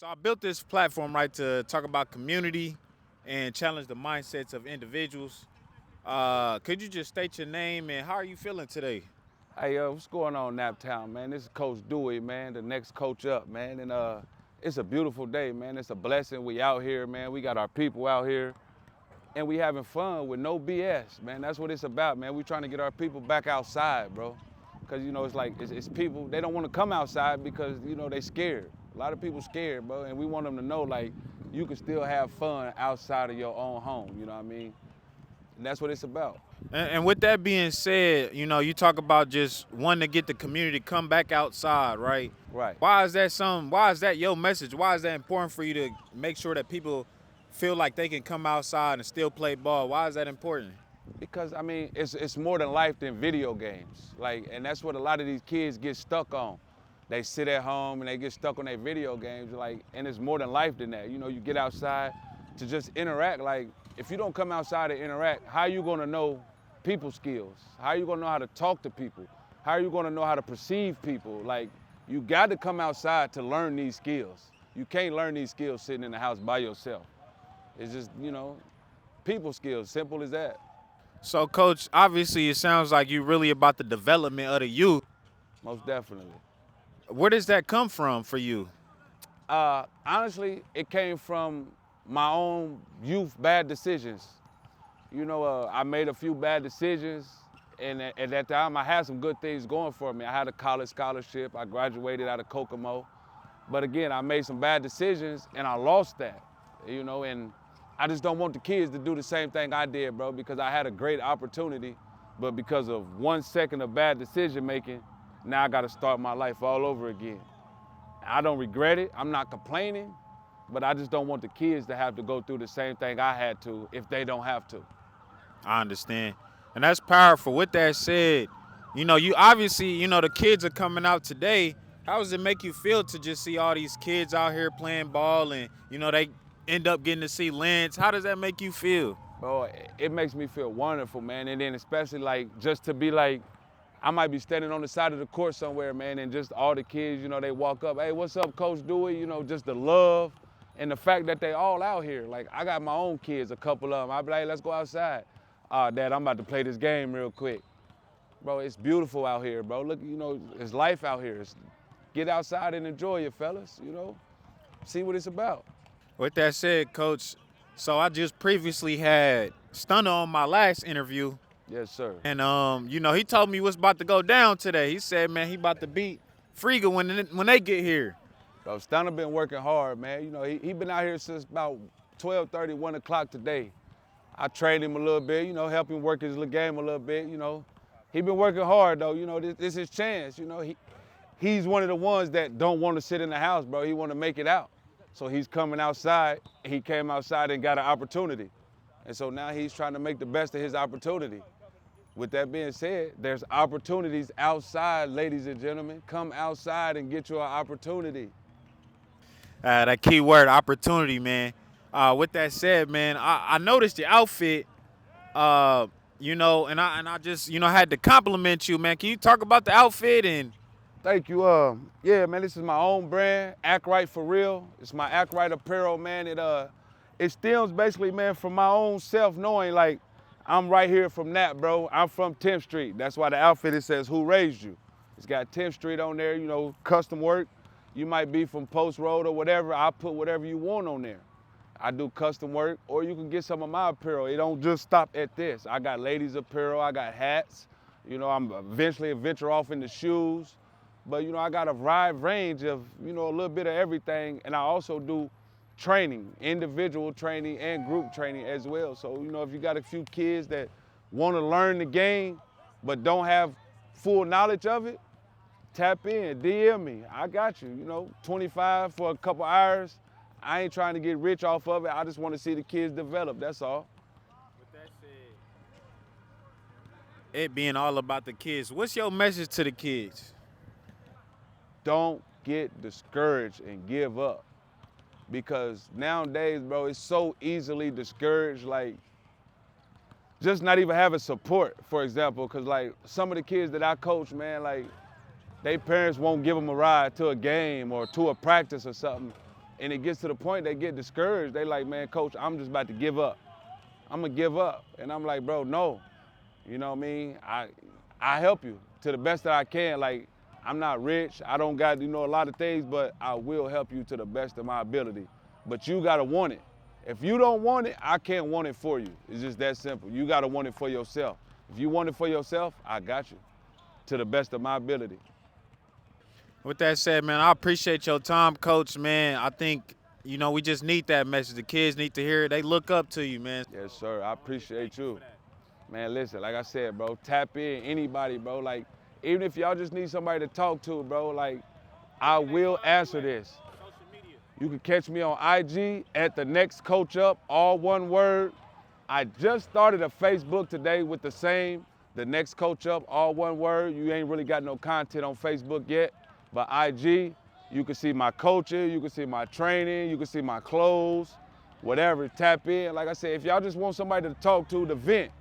So I built this platform, right, to talk about community and challenge the mindsets of individuals. Could you just state your name and how are you feeling today? Hey, what's going on, Naptown, man? This is Coach Dewey, man, the next coach up, man. And it's a beautiful day, man. It's a blessing. We out here, man. We got our people out here, and we having fun with no BS, man. That's what it's about, man. We trying to get our people back outside, bro. Because, it's like, it's people, they don't want to come outside because, they scared. A lot of people scared, bro. And we want them to know, like, you can still have fun outside of your own home, you know what I mean? And that's what it's about. And with that being said, you talk about just wanting to get the community to come back outside, right? Right. Why is that your message? Why is that important for you to make sure that people feel like they can come outside and still play ball? Why is that important? Because I mean, it's more than life than video games. Like, and that's what a lot of these kids get stuck on. They sit at home and they get stuck on their video games. Like, and it's more than life than that. You get outside to just interact. Like, if you don't come outside to interact, how are you gonna know people skills? How are you gonna know how to talk to people? How are you gonna know how to perceive people? Like, you got to come outside to learn these skills. You can't learn these skills sitting in the house by yourself. It's just, people skills, simple as that. So, Coach, obviously it sounds like you really about the development of the youth. Most definitely. Where does that come from for you? Honestly, it came from my own youth bad decisions. I made a few bad decisions, and at that time I had some good things going for me. I had a college scholarship, I graduated out of Kokomo. But again, I made some bad decisions and I lost that, and I just don't want the kids to do the same thing I did, bro, because I had a great opportunity, but because of 1 second of bad decision making, now I gotta start my life all over again. I don't regret it, I'm not complaining, but I just don't want the kids to have to go through the same thing I had to if they don't have to. I understand. And that's powerful. With that said, you obviously, the kids are coming out today. How does it make you feel to just see all these kids out here playing ball and, they end up getting to see Lance? How does that make you feel? Bro, it makes me feel wonderful, man. And then especially like just to be like, I might be standing on the side of the court somewhere, man, and just all the kids, they walk up, hey, what's up, Coach Dewey? Just the love and the fact that they all out here. Like, I got my own kids, a couple of them. I be like, let's go outside. Dad, I'm about to play this game real quick. Bro, it's beautiful out here, bro. Look, it's life out here. Get outside and enjoy it, fellas, See what it's about. With that said, Coach, so I just previously had Stunner on my last interview. Yes, sir. And, he told me what's about to go down today. He said, man, he about to beat Friga when they get here. Bro, Stunner been working hard, man. He been out here since about 12:30, 1 o'clock today. I trained him a little bit, help him work his little game a little bit, He been working hard, though. This is his chance, He's one of the ones that don't want to sit in the house, bro. He want to make it out. So he's coming outside. He came outside and got an opportunity. And so now he's trying to make the best of his opportunity. With that being said, there's opportunities outside, ladies and gentlemen. Come outside and get you an opportunity. That key word, opportunity, man. With that said, man, I noticed your outfit, and I just, had to compliment you, man. Can you talk about the outfit and? Thank you. Yeah, man, this is my own brand, Act Right for Real. It's my Act Right apparel, man. It stems basically, man, from my own self knowing, like, I'm right here from Nap, bro. I'm from 10th Street. That's why the outfit, it says, who raised you? It's got 10th Street on there, custom work. You might be from Post Road or whatever. I'll put whatever you want on there. I do custom work, or you can get some of my apparel. It don't just stop at this. I got ladies apparel, I got hats. I'm eventually venture off into shoes. But, I got a wide range of, a little bit of everything. And I also do training, individual training and group training as well. So, if you got a few kids that want to learn the game but don't have full knowledge of it, tap in, DM me. I got you, 25 for a couple hours. I ain't trying to get rich off of it. I just want to see the kids develop, that's all. With that said, it being all about the kids, what's your message to the kids? Don't get discouraged and give up. Because nowadays, bro, it's so easily discouraged, like, just not even having support, for example, because, like, some of the kids that I coach, man, like, their parents won't give them a ride to a game or to a practice or something. And it gets to the point they get discouraged. They like, man, coach, I'm just about to give up. I'm gonna give up. And I'm like, bro, no. You know what I mean? I help you to the best that I can. Like, I'm not rich. I don't got, a lot of things, but I will help you to the best of my ability. But you gotta want it. If you don't want it, I can't want it for you. It's just that simple. You gotta want it for yourself. If you want it for yourself, I got you to the best of my ability. With that said, man, I appreciate your time, Coach, man. I think, we just need that message. The kids need to hear it. They look up to you, man. Yes, sir. I appreciate you. Man, listen, like I said, bro, tap in, anybody, bro. Like, even if y'all just need somebody to talk to, bro, like, I will answer this. You can catch me on IG at Thenextcoachup, all one word. I just started a Facebook today with the same, Thenextcoachup, all one word. You ain't really got no content on Facebook yet, but IG, you can see my coaching, you can see my training, you can see my clothes, whatever, tap in. Like I said, if y'all just want somebody to talk to, to vent,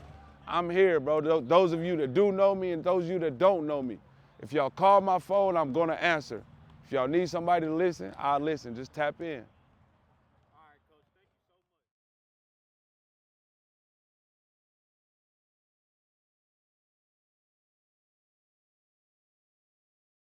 I'm here, bro. Those of you that do know me and those of you that don't know me, if y'all call my phone, I'm gonna answer. If y'all need somebody to listen, I'll listen. Just tap in.